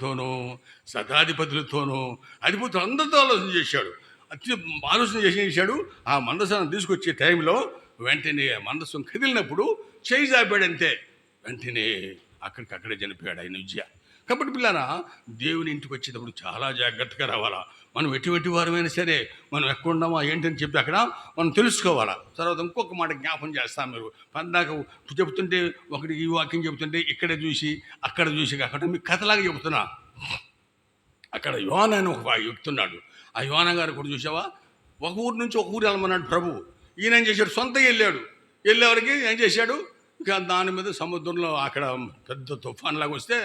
తోనూ శతాధిపతులతోనూ అధిపతులు అందరితో ఆలోచన చేశాడు. ఆలోచన చేశాడు. ఆ మందసాన్ని తీసుకొచ్చే టైంలో వెంటనే మందసం కదిలినప్పుడు చేయి జాపాడంతే, వెంటనే అక్కడికక్కడే చనిపోయాడు ఆయన విద్య. కాబట్టి పిల్లరా, దేవుని ఇంటికి వచ్చేటప్పుడు చాలా జాగ్రత్తగా రావాలా. మనం ఎటువంటి వారమైనా సరే మనం ఎక్కడున్నామా ఏంటని చెప్పి అక్కడ మనం తెలుసుకోవాలా. తర్వాత ఇంకొక మాట జ్ఞాపం చేస్తాం. మీరు పందాక చెబుతుంటే ఒకటి ఈ వాక్యం చెబుతుంటే ఇక్కడే చూసి అక్కడ చూసి అక్కడ మీకు కథలాగా చెబుతున్నా. అక్కడ యోన అని ఒక చెప్తున్నాడు. ఆ యోన గారు కూడా చూసావా, ఒక ఊరు నుంచి ఒక ఊరు వెళ్ళమన్నాడు ప్రభు. ఈయన ఏం చేశాడు, సొంతంగా వెళ్ళేవారికి ఏం చేశాడు, ఇక దాని మీద సముద్రంలో అక్కడ పెద్ద తుఫాన్లాగా వస్తే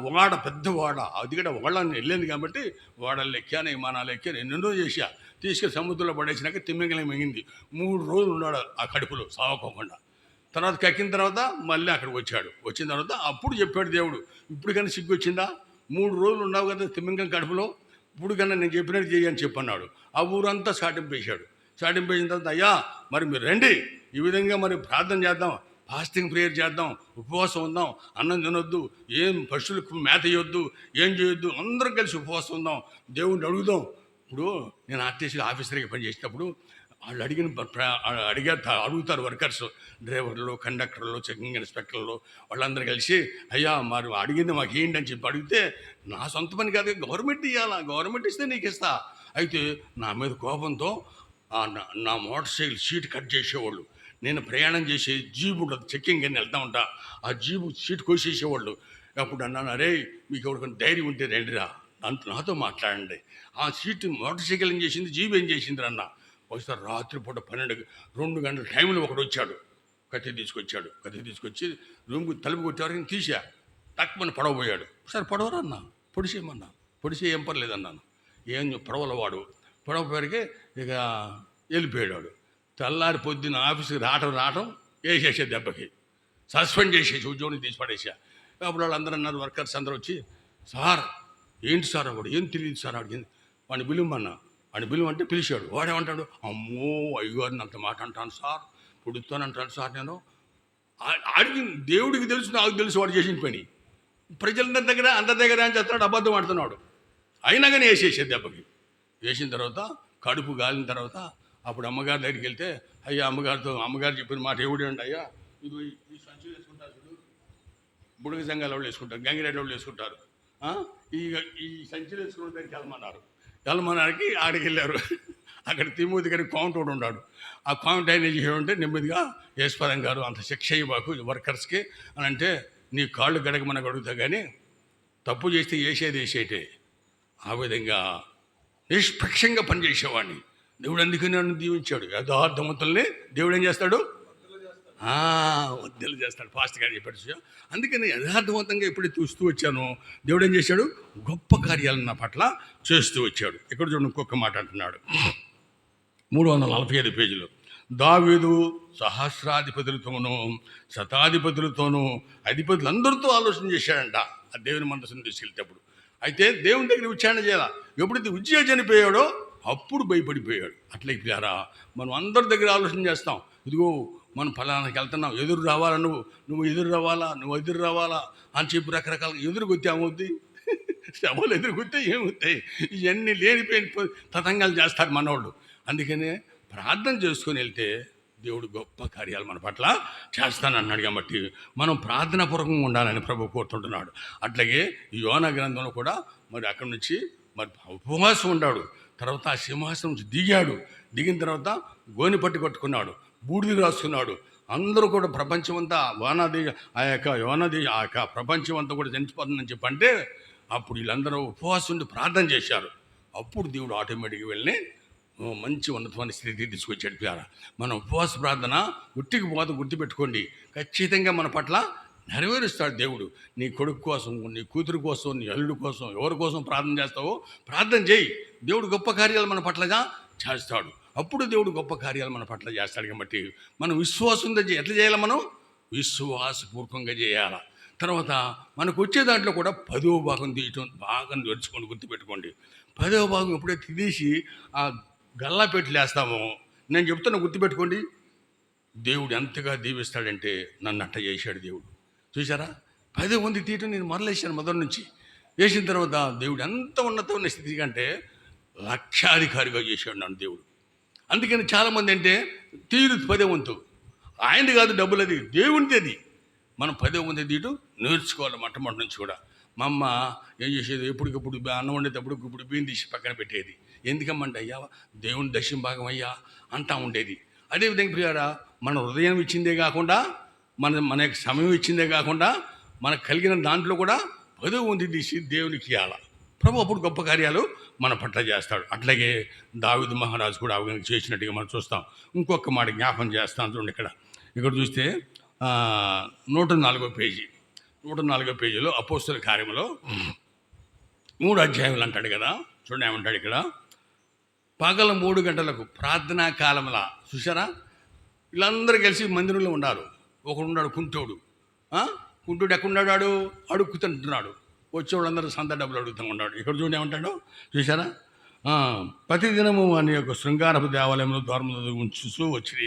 ఓడ, పెద్ద ఓడ, అది కూడా ఓడని వెళ్ళింది కాబట్టి ఓడలు ఎక్కాను, విమానాలు ఎక్కాను, ఎన్నెన్నో చేశా. తీసుకెళ్ళి సముద్రంలో పడేసినాక తిమ్మింగలం మింగింది. 3 రోజులు ఉన్నాడు ఆ కడుపులో సావకోకుండా. తర్వాత కక్కిన తర్వాత మళ్ళీ అక్కడికి వచ్చాడు. వచ్చిన తర్వాత అప్పుడు చెప్పాడు దేవుడు, ఇప్పుడు కానీ సిగ్గు వచ్చిందా, 3 రోజులు ఉన్నావు కదా తిమ్మింగలం కడుపులో, ఇప్పుడు కన్నా నేను చెప్పినట్టు చేయని చెప్పన్నాడు. ఆ ఊరంతా చాటింపేశాడు. చాటింపేసిన తర్వాత అయ్యా మరి మీరు రండి, ఈ విధంగా మరి ప్రార్థన చేద్దాం, ఫాస్టింగ్ ప్రేయర్ చేద్దాం, ఉపవాసం ఉందాం, అన్నం తినొద్దు, ఏం పశువులకు మేత ఇవ్వద్దు, ఏం చేయొద్దు, అందరం కలిసి ఉపవాసం ఉందాం, దేవుడిని అడుగుదాం. ఇప్పుడు నేను ఆర్టీసీ ఆఫీసర్గా పనిచేసేటప్పుడు వాళ్ళు అడుగుతారు వర్కర్స్, డ్రైవర్లు, కండక్టర్లు, చెకింగ్ ఇన్స్పెక్టర్లు, వాళ్ళందరూ కలిసి అయ్యా మరి అడిగింది మాకు ఏంటి అని చెప్పి అడిగితే, నా సొంత పని కాదు, గవర్నమెంట్ ఇవ్వాలా, గవర్నమెంట్ ఇస్తే నీకు ఇస్తా. అయితే నా మీద కోపంతో నా మోటార్ సైకిల్ సీట్ కట్ చేసేవాళ్ళు. నేను ప్రయాణం చేసే జీబు ఉంటుంది, చెక్కింగ్ అని వెళ్తూ ఉంటా, ఆ జీబు సీట్ కోసేసేవాళ్ళు. అప్పుడు అన్నాను, అరే మీకు ఎవరికైనా ధైర్యం ఉంటే రండిరా, నాతో మాట్లాడండి. ఆ సీట్ మోటార్ సైకిల్ ఏం చేసింది, జీబు ఏం చేసింది అన్న. ఒకసారి రాత్రిపూట 2 గంటల టైంలో ఒకడు వచ్చాడు, కత్తి తీసుకొచ్చి రూమ్కి తలుపు కొట్టేవారికి తీసా, తక్కువని పడవపోయాడు. ఒకసారి పడవరా అన్న, పొడిసేయమన్నా, పొడిసే ఏం పర్లేదన్నాను. ఏం పడవలవాడు పడవపోయారికి ఇక వెళ్ళిపోయాడు. తెల్లారి పొద్దున్న ఆఫీస్కి రావటం వేసేసే దెబ్బకి సస్పెండ్ చేసేసి ఉద్యోగం తీసి పడేసా. అప్పుడు వాళ్ళందరూ అన్నారు, వర్కర్స్ అందరూ వచ్చి, సార్ ఏంటి సార్ వాడు, ఏం తెలియదు సార్ అడిగింది, వాడిని పిలువమన్నా. వాడిని పిలువంటే పిలిచాడు. వాడేమంటాడు, అమ్మో అయ్యగారిని అంత మాట అంటాను సార్, పుడుతానంటాను సార్ నేను. ఆడికి దేవుడికి తెలుసు, నాకు తెలుసు వాడు చేసిన పని. ప్రజలందరి దగ్గర అని చెప్తాడు, అబద్ధం ఆడుతున్నాడు. అయినా కానీ వేసేసే దెబ్బకి. వేసిన తర్వాత కడుపు గాలిన తర్వాత అప్పుడు అమ్మగారి దగ్గరికి వెళ్తే, అయ్యా అమ్మగారు చెప్పిన మాట ఎవడండి అయ్యా, ఇది ఈ సంచులు వేసుకుంటారు, బుడగ సంఘాల వాళ్ళు వేసుకుంటారు, గంగిరెడ్డి వాళ్ళు వేసుకుంటారు, ఈ సంచులు వేసుకున్న దగ్గరికి వెళ్ళమన్నారికి ఆడికి వెళ్ళారు. అక్కడ తిమ్మూతి గారి కౌంట్ ఒకటి ఉన్నాడు. ఆ కౌంట్ ఆయన ఉంటే నెమ్మదిగా ఈశ్వరం గారు అంత శిక్ష ఇవ్వకు వర్కర్స్కి అని అంటే, నీ కాళ్ళు గడగమని అడుగుతా కానీ తప్పు చేస్తే వేసేటే. ఆ విధంగా నిష్పక్షంగా పనిచేసేవాడిని దేవుడు అందుకని నన్ను దీవించాడు. యథార్థవంతుల్ని దేవుడు ఏం చేస్తాడు, వద్దలు చేస్తాడు. ఫాస్ట్ గారు చెప్పాడు. అందుకని యథార్థవంతంగా ఎప్పుడు చూస్తూ వచ్చాను, దేవుడు ఏం చేశాడు, గొప్ప కార్యాలను నా పట్ల చేస్తూ వచ్చాడు. ఇక్కడ చూడండి, ఇంకొక మాట అంటున్నాడు 345 పేజీలో, దావీదు సహస్రాధిపతులతోనూ శతాధిపతులతోనూ అధిపతులందరితో ఆలోచన చేశాడంట ఆ దేవుని మందసం తీసుకెళ్తేప్పుడు. అయితే దేవుని దగ్గర విచారణ చేయాలా. ఎప్పుడైతే ఉజ్జియా చనిపోయాడో అప్పుడు భయపడిపోయాడు. అట్లా ఇప్పుడారా మనం అందరి దగ్గర ఆలోచన చేస్తాం, ఇదిగో మనం ఫలానాకి వెళ్తున్నాం, ఎదురు రావాలా, నువ్వు ఎదురు రావాలా అని చెప్పి రకరకాల ఎదురుకొత్తే ఏమవుద్ది, శవాలు ఎదురుకొత్తే ఏమవుతాయి, ఇవన్నీ లేనిపోయిన తతంగాలు చేస్తారు మనవాళ్ళు. అందుకనే ప్రార్థన చేసుకొని వెళ్తే దేవుడు గొప్ప కార్యాలు మన పట్ల చేస్తానన్నాడు. కాబట్టి మనం ప్రార్థనాపూర్వకంగా ఉండాలని ప్రభు కోరుతుంటున్నాడు. అట్లాగే ఈ యోనా గ్రంథంలో కూడా మరి అక్కడి నుంచి మరి ఉపవాసం ఉన్నాడు. తర్వాత ఆ సింహాసనం నుంచి దిగిన తర్వాత గోని పట్టి కట్టుకున్నాడు, బూడిది రాసుకున్నాడు. అందరూ కూడా ప్రపంచం అంతా ఆ యొక్క ప్రపంచం అంతా కూడా చనిపోతుందని చెప్పంటే అప్పుడు వీళ్ళందరూ ఉపవాసం ఉండి ప్రార్థన చేశారు. అప్పుడు దేవుడు ఆటోమేటిక్గా వెళ్ళి మంచి ఉన్నతమైన స్థితికి తీసుకొచ్చాడు. ప్యార మన ఉపవాస ప్రార్థన గుర్తికి పోదు, గుర్తుపెట్టుకోండి, ఖచ్చితంగా మన పట్ల నెరవేరుస్తాడు దేవుడు. నీ కొడుకు కోసం, నీ కూతురు కోసం, నీ అల్లుడు కోసం, ఎవరి కోసం ప్రార్థన చేస్తావో ప్రార్థన చేయి, దేవుడు గొప్ప కార్యాలు మన పట్లగా చేస్తాడు. అప్పుడు దేవుడు గొప్ప కార్యాలు మన పట్ల చేస్తాడు. కాబట్టి మనం విశ్వాసంతో ఎట్లా చేయాలి, మనం విశ్వాసపూర్వకంగా చేయాలి. తర్వాత మనకు వచ్చే దాంట్లో కూడా 10వ భాగం తీయటం బాగా నేర్చుకోండి, గుర్తుపెట్టుకోండి. 10వ భాగం ఎప్పుడైతే తీసి ఆ గల్లా పెట్టి లేస్తామో, నేను చెప్తున్నా గుర్తుపెట్టుకోండి, దేవుడు ఎంతగా దీవిస్తాడంటే నన్ను అట్ట చేశాడు దేవుడు. చూసారా, 10వ వంతు తీయటం నేను మొదలేసాను మొదటి నుంచి. వేసిన తర్వాత దేవుడు ఎంత ఉన్నతమైన స్థితి కంటే లక్షాధికారిగా చేశాడు నన్ను దేవుడు. అందుకని చాలామంది అంటే తీరు 10వ వంతు ఆయనది కాదు, డబ్బులు అది దేవునిది. అది మనం 10వ వంతు తీయటం నేర్చుకోవాలి మొట్టమొదటి నుంచి కూడా. మా అమ్మ ఏం చేసేది, ఎప్పటికప్పుడు అన్నం వండేటప్పుడు ఇప్పుడు బియ్యం తీసి పక్కన పెట్టేది. ఎందుకమ్మంటే అయ్యా దేవుని దశమ భాగం అయ్యా అంటా ఉండేది. అదేవిధంగా ప్రియారా, మన హృదయం ఇచ్చిందే కాకుండా మన యొక్క సమయం ఇచ్చిందే కాకుండా మనకు కలిగిన దాంట్లో కూడా 10వ వంతు తీసి దేవునికి ఇవ్వాలి. ప్రభు అప్పుడు గొప్ప కార్యాలు మన పట్ల చేస్తాడు. అట్లాగే దావీదు మహారాజు కూడా అవగాహన చేసినట్టుగా మనం చూస్తాం. ఇంకొక మాట జ్ఞాపం చేస్తాను చూడండి. ఇక్కడ చూస్తే 104వ పేజీ 104వ పేజీలో అపోస్తల కార్యములో 3 అధ్యాయులు అంటాడు కదా. చూడండి ఏమంటాడు ఇక్కడ, పగల 3 గంటలకు ప్రార్థనా కాలంలా. చూసారా, వీళ్ళందరూ కలిసి మందిరంలో ఉన్నారు. ఒకడున్నాడు కుంటోడు. కుంటోడు ఎక్కడున్నాడు, అడుక్కుతుంటున్నాడు. వచ్చేవాళ్ళందరూ సంత డబ్బులు అడుగుతూ ఉన్నాడు. ఇక్కడ చూడండి ఏమంటాడు చూసారా, ప్రతిదినము అని యొక్క శృంగారపు దేవాలయంలో ద్వారములు ఉంచుతూ వచ్చి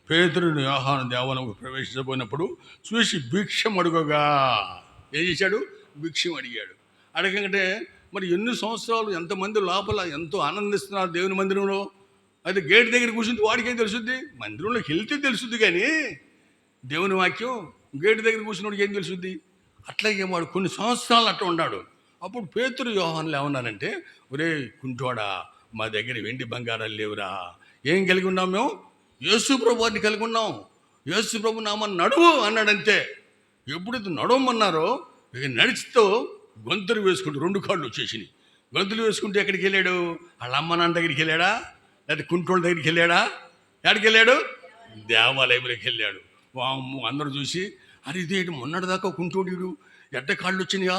పేతురుని యోహాను దేవాలయం ప్రవేశించబోయినప్పుడు చూసి భిక్షం అడుగగా ఏం చేశాడు, భిక్షం అడిగాడు. అడగంటే మరి ఎన్ని సంవత్సరాలు ఎంతమంది లోపల ఎంతో ఆనందిస్తున్నారు దేవుని మందిరంలో. అయితే గేట్ దగ్గర కూర్చుంటే వాడికేం తెలుసుద్ది, మందిరంలోకి వెళ్తే తెలుసుద్ది. కానీ దేవుని వాక్యం గేటు దగ్గర కూర్చున్నవాడికి ఏం తెలుసుద్ది. అట్లాగే వాడు కొన్ని సంవత్సరాలు అట్లా ఉన్నాడు. అప్పుడు పేతురు యోహానులు ఏమన్నారంటే, ఒరే కుంటోడా, మా దగ్గర వెండి బంగారాలు లేవురా. ఏం కలిగి ఉన్నాం మేము, యేసు ప్రభుని కలిగి ఉన్నాం. యేసు ప్రభు నామని నడువు అన్నాడంతే. ఎప్పుడైతే నడవమన్నారో ఇక నడిచితో గొంతులు వేసుకుంటూ 2 కాళ్ళు వచ్చేసినాయి. గొంతులు వేసుకుంటే ఎక్కడికి వెళ్ళాడు, వాళ్ళ అమ్మ నాన్న దగ్గరికి వెళ్ళాడా, లేదా కుంటోళ్ళ దగ్గరికి వెళ్ళాడా, ఎక్కడికి వెళ్ళాడు, దేవాలయంలోకి వెళ్ళాడు. అందరూ చూసి అరే ఇదేంటి మొన్నటిదాకా కుంటోడు ఎడ్డ కాళ్ళు వచ్చినాయా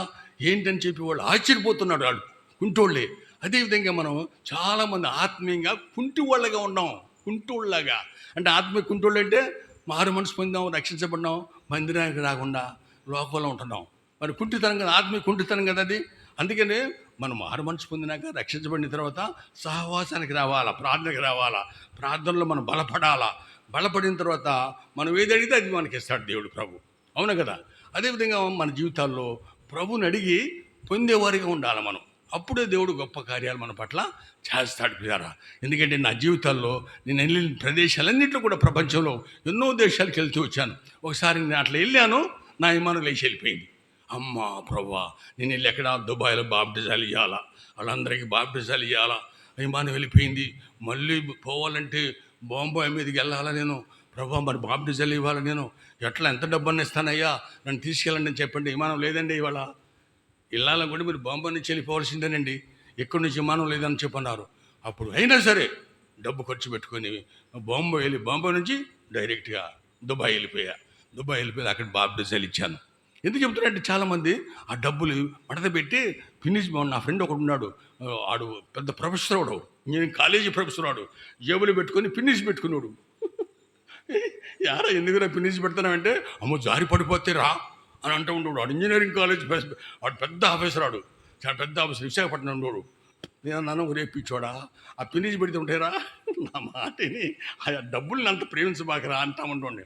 ఏంటని చెప్పి వాళ్ళు ఆశ్చర్యపోతున్నాడు. వాళ్ళు కుంటోళ్ళే. అదేవిధంగా మనం చాలామంది ఆత్మీయంగా కుంటివాళ్ళగా ఉన్నాం. కుంటోళ్ళలాగా అంటే ఆత్మీయ కుంటోళ్ళు అంటే మారు మనసు పొందాం, రక్షించబడినాం, మందిరానికి రాకుండా లోకంలో ఉంటున్నాం. మరి కుంటితనం కదా, ఆత్మీయ కుంటితనం కదా అది. అందుకనే మనం మారు మనసు పొందినాక రక్షించబడిన తర్వాత సహవాసానికి రావాలా, ప్రార్థనకి రావాలా, ప్రార్థనలో మనం బలపడాలా. బలపడిన తర్వాత మనం ఏది అడిగితే అది మనకి ఇస్తాడు దేవుడు ప్రభు. అవును కదా. అదేవిధంగా మన జీవితాల్లో ప్రభుని అడిగి పొందేవారిగా ఉండాలి మనం. అప్పుడే దేవుడు గొప్ప కార్యాలు మన పట్ల చేస్తాడు ప్రియారా. ఎందుకంటే నా జీవితాల్లో నేను వెళ్ళిన ప్రదేశాలన్నింటిలో కూడా ప్రపంచంలో ఎన్నో దేశాలకు వెళ్తూ వచ్చాను. ఒకసారి నేను అట్లా వెళ్ళాను, నా విమానం లేచి వెళ్ళిపోయింది. అమ్మా ప్రభువా, నేను వెళ్ళి ఎక్కడ దుబాయ్లో బాప్టిజాలు ఇవ్వాలా, వాళ్ళందరికీ బాప్టిజాలు ఇవ్వాలా, విమానం వెళ్ళిపోయింది. మళ్ళీ పోవాలంటే బాంబాయి మీదకి వెళ్ళాలా నేను. ప్రభా మరి బాప్టిజాలు ఇవ్వాలి, నేను ఎట్లా ఎంత డబ్బుని ఇస్తానయ్యా, నన్ను తీసుకెళ్ళండి అని చెప్పండి. విమానం లేదండి ఇవాళ. ఇళ్ళాలని కూడా మీరు బాంబాయి నుంచి వెళ్ళిపోవాల్సిందేనండి, ఎక్కడి నుంచి విమానం లేదని చెప్పన్నారు. అప్పుడు అయినా సరే డబ్బు ఖర్చు పెట్టుకొని బాంబాయి నుంచి డైరెక్ట్గా దుబాయ్ వెళ్ళిపోయి అక్కడ బాప్టిజాలు ఇచ్చాను. ఎందుకు చెప్తున్నారంటే చాలామంది ఆ డబ్బులు మడత పెట్టి ఫినిష్. నా ఫ్రెండ్ ఒకడు ఉన్నాడు, ఆడు పెద్ద ప్రొఫెసర్ వాడు, ఇంజనీరింగ్ కాలేజీ ప్రొఫెసర్ వాడు. జేబులు పెట్టుకొని ఫినిష్ పెట్టుకున్నాడు. యారా ఎందుకురా ఫినిష్ పెడతానంటే, అమ్మో జారి పడిపోతే రా అని అంటూ ఉండేవాడు. వాడు ఇంజనీరింగ్ కాలేజ్ వాడు పెద్ద ఆఫీసర్, వాడు చాలా పెద్ద ఆఫీసర్, విశాఖపట్నం ఉండేవాడు. నేను నన్ను రేపించోడా ఆ ఫినిష్ పెడితే ఉంటారా, నా మాటని ఆ డబ్బుల్ని అంత ప్రేమించబాకరా అంటా ఉంటుండే.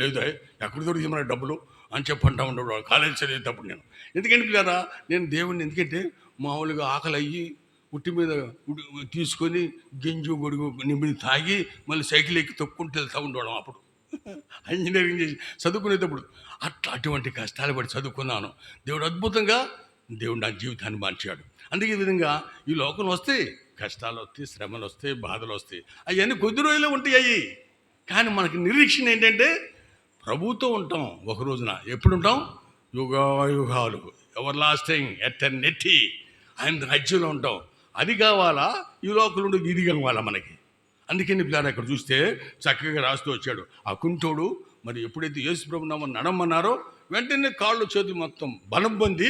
లేదు ఎక్కడ దొరికింది మన డబ్బులు అని చెప్పంటా ఉండేవాడు కాలేజీ చదివేటప్పుడు. నేను ఎందుకంటే కదా, నేను దేవుడిని ఎందుకంటే మామూలుగా ఆకలి అయ్యి ఉట్టి మీద తీసుకొని గింజు గొడుగు నిండి తాగి మళ్ళీ సైకిల్ ఎక్కి తొక్కుంటూ వెళ్తూ ఉండేవాడు. అప్పుడు ఇంజనీరింగ్ చేసి చదువుకునేటప్పుడు అటువంటి కష్టాలు పడి చదువుకున్నాను. దేవుడు అద్భుతంగా నా జీవితాన్ని మార్చాడు. అందుకే ఈ విధంగా ఈ లోకంలో వస్తే కష్టాలు వస్తాయి, శ్రమలు వస్తాయి, బాధలు వస్తాయి. అవన్నీ కొద్ది రోజులే ఉంటాయి. కానీ మనకి నిరీక్షణ ఏంటంటే ప్రభుతో ఉంటాం. ఒక రోజున ఎప్పుడు ఉంటాం, యుగాలు, ఎవర్ లాస్టింగ్ ఎటర్నిటీ, ఆయన రాజ్యంలో ఉంటాం. అది కావాలా, ఈ లోకంలో ఇది కావాలా మనకి. అందుకని పిల్లలు ఇక్కడ చూస్తే చక్కగా రాస్తూ వచ్చాడు. ఆ కుంటోడు మరి ఎప్పుడైతే యేసు ప్రభు నామమున నడమన్నారో వెంటనే కాళ్ళు చేతులు మొత్తం బలం పొంది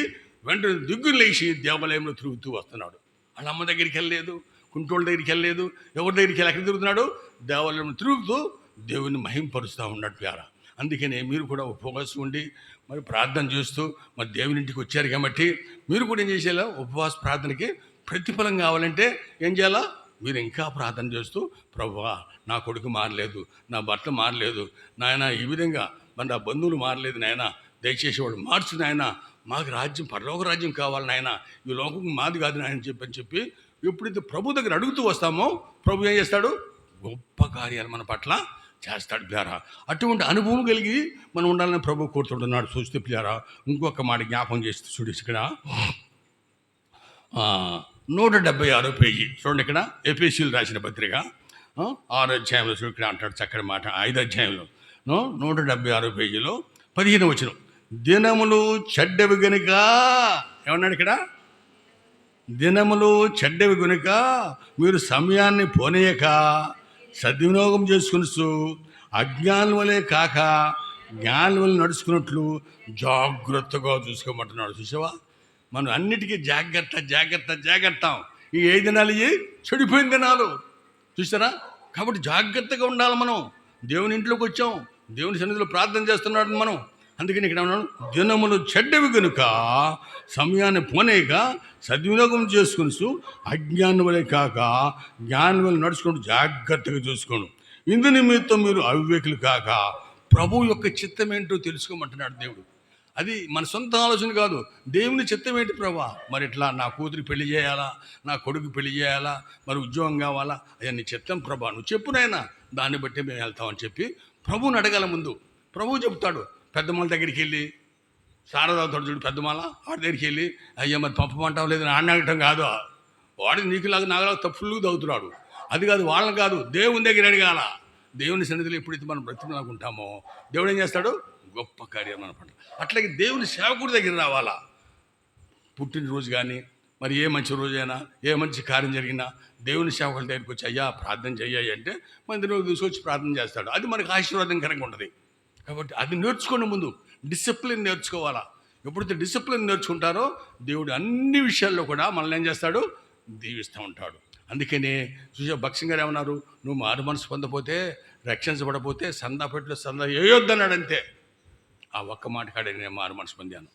వెంటనే దిగ్గులు లేచి దేవాలయంలో తిరుగుతూ వస్తున్నాడు. వాళ్ళ అమ్మ దగ్గరికి వెళ్ళలేదు, కుంటోళ్ళ దగ్గరికి వెళ్ళలేదు, ఎవరి దగ్గరికి వెళ్ళి ఎక్కడ తిరుగుతున్నాడు, దేవాలయంలో తిరుగుతూ దేవుని మహింపరుస్తూ ఉన్నాడు ప్యారా. అందుకనే మీరు కూడా ఉపవాసం ఉండి మరి ప్రార్థన చేస్తూ మరి దేవుని ఇంటికి వచ్చారు కాబట్టి మీరు కూడా ఏం చేసేలా, ఉపవాస ప్రార్థనకి ప్రతిఫలం కావాలంటే ఏం చేయాలా, మీరు ఇంకా ప్రార్థన చేస్తూ ప్రభువా నా కొడుకు మారలేదు, నా భర్త మారలేదు నాయన, ఈ విధంగా మరి నా బంధువులు మారలేదు నాయన, దయచేసి వాళ్ళు మార్చు నాయన, మాకు రాజ్యం, పరలోక రాజ్యం కావాలి నాయన, ఈ లోకం మాది కాదు నాయన చెప్పి ఎప్పుడైతే ప్రభు దగ్గర అడుగుతూ వస్తామో ప్రభు ఏం చేస్తాడు? గొప్ప కార్యాలు మన పట్ల చేస్తాడు ప్రియారా. అటువంటి అనుభవం కలిగి మనం ఉండాలని ప్రభు కోరుతుంటున్నాడు. చూస్తే ప్రియారా, ఇంకొక మాట జ్ఞాపకం చేస్తూ చూడు ఇక్కడ 176 పేజీ చూడండి. ఇక్కడ ఎఫెసీయులు రాసిన పత్రిక 6వ అధ్యాయంలో చూడు, ఇక్కడ అంటాడు చక్కటి మాట. 5వ అధ్యాయంలో 176 పేజీలో 15వ వచనం, దినములు చెడ్డవి గనుక, ఏమన్నాడు ఇక్కడ? దినములు చెడ్డవి గనుక మీరు సమయాన్ని పోనీయక సద్వినియోగం చేసుకుని అజ్ఞానం వలె కాక జ్ఞానం వల్ల నడుచుకున్నట్లు జాగ్రత్తగా చూసుకోమంటున్నాడు. చూసావా, మనం అన్నిటికీ జాగ్రత్త. ఈ 5 దినాలు చెడిపోయిన దినాలు చూసారా. కాబట్టి జాగ్రత్తగా ఉండాలి. మనం దేవుని ఇంట్లోకి వచ్చాం, దేవుని సన్నిధిలో ప్రార్థన చేస్తున్నాడు మనం. అందుకని ఇక్కడ ఉన్నాను, దినములు చెడ్డవి కనుక సమయాన్ని పోనేక సద్వినియోగం చేసుకుని అజ్ఞానం వలె కాక జ్ఞానం వల్ల నడుచుకుంటూ జాగ్రత్తగా చూసుకోండి. ఇందు నిమిత్తం మీరు అవివేకులు కాక ప్రభు యొక్క చిత్తం ఏంటో తెలుసుకోమంటున్నాడు దేవుడు. అది మన సొంత ఆలోచన కాదు, దేవుని చిత్తం ఏంటి ప్రభా? మరి ఇట్లా నా కూతురికి పెళ్లి చేయాలా, నా కొడుకు పెళ్లి చేయాలా, మరి ఉద్యోగం కావాలా, అయ్యా నీ చిత్తం ప్రభా, నువ్వు చెప్పునైనా దాన్ని బట్టి మేము వెళ్తామని చెప్పి ప్రభువుని అడగాల. ముందు ప్రభువు చెప్తాడు. పెద్దమ్మల దగ్గరికి వెళ్ళి శారదావుతాడు చూడు, పెద్దమాల వాడి దగ్గరికి వెళ్ళి అయ్యా మరి పంపమంటాం లేదు ఆడిని అడగటం కాదు. వాడు నీకులాగా నాకులాగా తప్పులు తవ్వుతున్నాడు. అది కాదు, వాళ్ళని కాదు, దేవుని దగ్గర అడగాల. దేవుని సన్నిధిలో ఎప్పుడైతే మనం బ్రతిమలాగుంటామో దేవుడు ఏం చేస్తాడు? గొప్ప కార్యం మన పట్ల. అట్లాగే దేవుని సేవకుడి దగ్గర రావాలా. పుట్టినరోజు కానీ మరి ఏ మంచి రోజైనా ఏ మంచి కార్యం జరిగినా దేవుని సేవకుల దగ్గరికి వచ్చి అయ్యా ప్రార్థన చెయ్యాలి అంటే మందిలో తీసుకొచ్చి ప్రార్థన చేస్తాడు. అది మనకు ఆశీర్వాదకరంగా ఉంటుంది. కాబట్టి అది నేర్చుకోండి. ముందు డిసిప్లిన్ నేర్చుకోవాలా. ఎప్పుడైతే డిసిప్లిన్ నేర్చుకుంటారో దేవుడు అన్ని విషయాల్లో కూడా మనల్ని ఏం చేస్తాడు? దీవిస్తూ ఉంటాడు. అందుకనే చూసే భక్సింగ్ గారు ఏమన్నారు, నువ్వు మారు మనసు పొందపోతే, రక్షించబడపోతే సందాపెట్లో వేయొద్దన్నాడంతే. ఆ ఒక్క మాట కాడే నేను మారు మనసు పొందాను.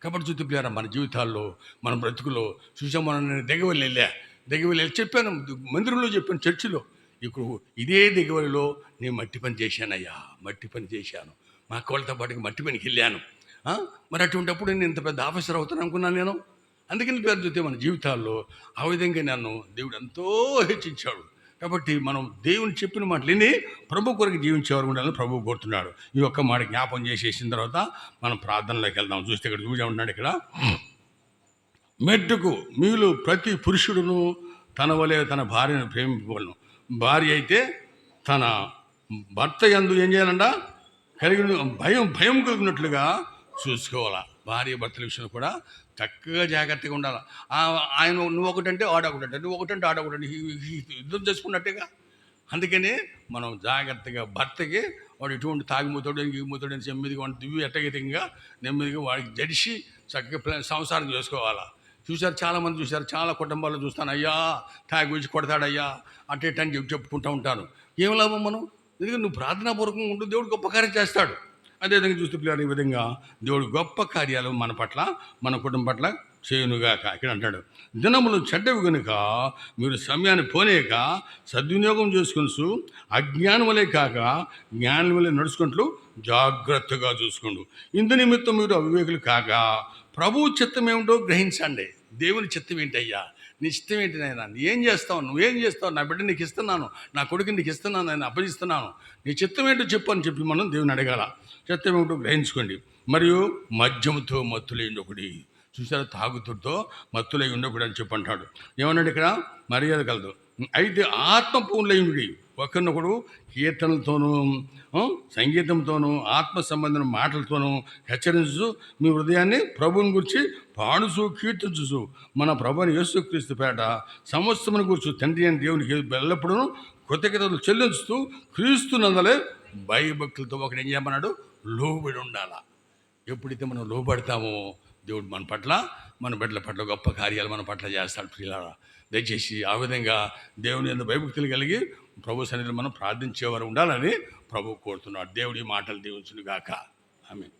కాబట్టి చూస్తే పిల్లారా, మన జీవితాల్లో మన బ్రతుకులో చూసా, నేను దిగవెళ్ళి చెప్పాను, మందిరంలో చెప్పాను, చర్చిలో. ఇప్పుడు ఇదే దిగవెలిలో నేను మట్టి పని చేశానయ్యా, మట్టి పని చేశాను, మా కోళ్ళతో పాటుకి మట్టి పనికి వెళ్ళాను. మరి అటువంటిప్పుడు నేను ఇంత పెద్ద ఆఫీసర్ అవుతాను అనుకున్నాను నేను. అందుకని పేరు చూస్తే మన జీవితాల్లో ఆ విధంగా నన్ను దేవుడు ఎంతో హెచ్చించాడు. కాబట్టి మనం దేవుని చెప్పిన మాటలు విని ప్రభు కొరకు జీవించేవారు ఉండాలని ప్రభు కోరుతున్నాడు. ఈ ఒక్క మాట జ్ఞాపం చేసేసిన తర్వాత మనం ప్రార్థనలోకి వెళ్దాం. చూస్తే ఇక్కడ చూసే ఉన్నాడు, ఇక్కడ మెట్టుకు మీలో ప్రతి పురుషుడును తన వలె తన భార్యను ప్రేమింపవలను. భార్య అయితే తన భర్త యందు ఏం చేయాలంట? కలిగిన భయం కలిగినట్లుగా చూసుకోవాలా. భార్య భర్తల విషయంలో కూడా చక్కగా జాగ్రత్తగా ఉండాలి. ఆయన నువ్వు ఒకటంటే ఆడొకటంటే, నువ్వు ఒకటంటే ఆడొకటంటే, యుద్ధం చేసుకున్నట్టుగా. అందుకని మనం జాగ్రత్తగా భర్తకి వాడు ఎటువంటి తాగిమూతాడు గీగిమూతాడు అని నెమ్మదిగా వాడిని దివ్వి ఎట్టగతంగా నెమ్మదిగా వాడికి జడిసి చక్కగా సంసారం చేసుకోవాలా. చూశారు చాలామంది, చూశారు చాలా కుటుంబాల్లో చూస్తాను, అయ్యా తాగి వచ్చి కొడతాడయ్యా అంటే అని చెప్పుకుంటూ ఉంటాను. ఏం లాభం మనం? ఎందుకంటే నువ్వు ప్రార్థనాపూర్వకంగా ఉంటూ దేవుడు గొప్ప కార్యం చేస్తాడు. అదేవిధంగా చూస్తే పిల్లలు ఈ విధంగా దేవుడు గొప్ప కార్యాలు మన పట్ల మన కుటుంబం పట్ల చేయునుగాక. ఇక్కడ అంటాడు, దినములు చెడ్డవి కనుక మీరు సమయాన్ని పోనేక సద్వినియోగం చేసుకుని అజ్ఞానం వలె కాక జ్ఞానం వలె నడుచుకుంటూ జాగ్రత్తగా చూసుకోండు. ఇందు నిమిత్తం మీరు అవివేకులు కాక ప్రభువు చిత్తం ఏమిటో గ్రహించండి. దేవుని చిత్తం ఏంటయ్యా? నీ చిత్తం ఏంటి నాయనా? ఏం చేస్తావు? నువ్వేం చేస్తావు? నా బిడ్డ నీకు ఇస్తున్నాను, నా కొడుకు నీకు ఇస్తున్నాను, నేను అప్పగిస్తున్నాను, నీ చిత్తం ఏంటో చెప్పు అని చెప్పి మనం దేవుని అడగాల. చిత్తం ఏమిటో గ్రహించుకోండి. మరియు మద్యముతో మత్తులై ఉండకూడి. చూసారా, తాగుతుతో మత్తులై ఉండకూడదు అని చెప్పి అంటాడు. ఏమన్నాడు ఇక్కడ? మర్యాద కలదు. అయితే ఆత్మ పూర్ణులైనడి ఒకరినొకడు కీర్తనలతోనూ సంగీతంతోనూ ఆత్మ సంబంధమైన మాటలతోనూ హెచ్చరించు మీ హృదయాన్ని ప్రభువుని గురించి పాడుచు కీర్తించు మన ప్రభుని యేసుక్రీస్తు పేట సమస్తమును గురించి తండ్రి అని దేవునికి ఎల్లప్పుడూ కృతజ్ఞతలు చెల్లించుతూ క్రీస్తు నందలే భయభక్తులతో ఒకటి ఏం చేయమన్నాడు? లోబడి ఉండాలా. ఎప్పుడైతే మనం లోబడతామో దేవుడు మన పట్ల మన బిడ్డల పట్ల గొప్ప కార్యాలు మన పట్ల చేస్తాడు. ప్రియులారా, దయచేసి ఆ విధంగా దేవుని యందు భయభక్తులు కలిగి ప్రభు సన్నిధిలో మనం ప్రార్థించేవారు ఉండాలని ప్రభు కోరుతున్నాడు. దేవుడి మాటలు దీవించును గాక. ఆమేన్.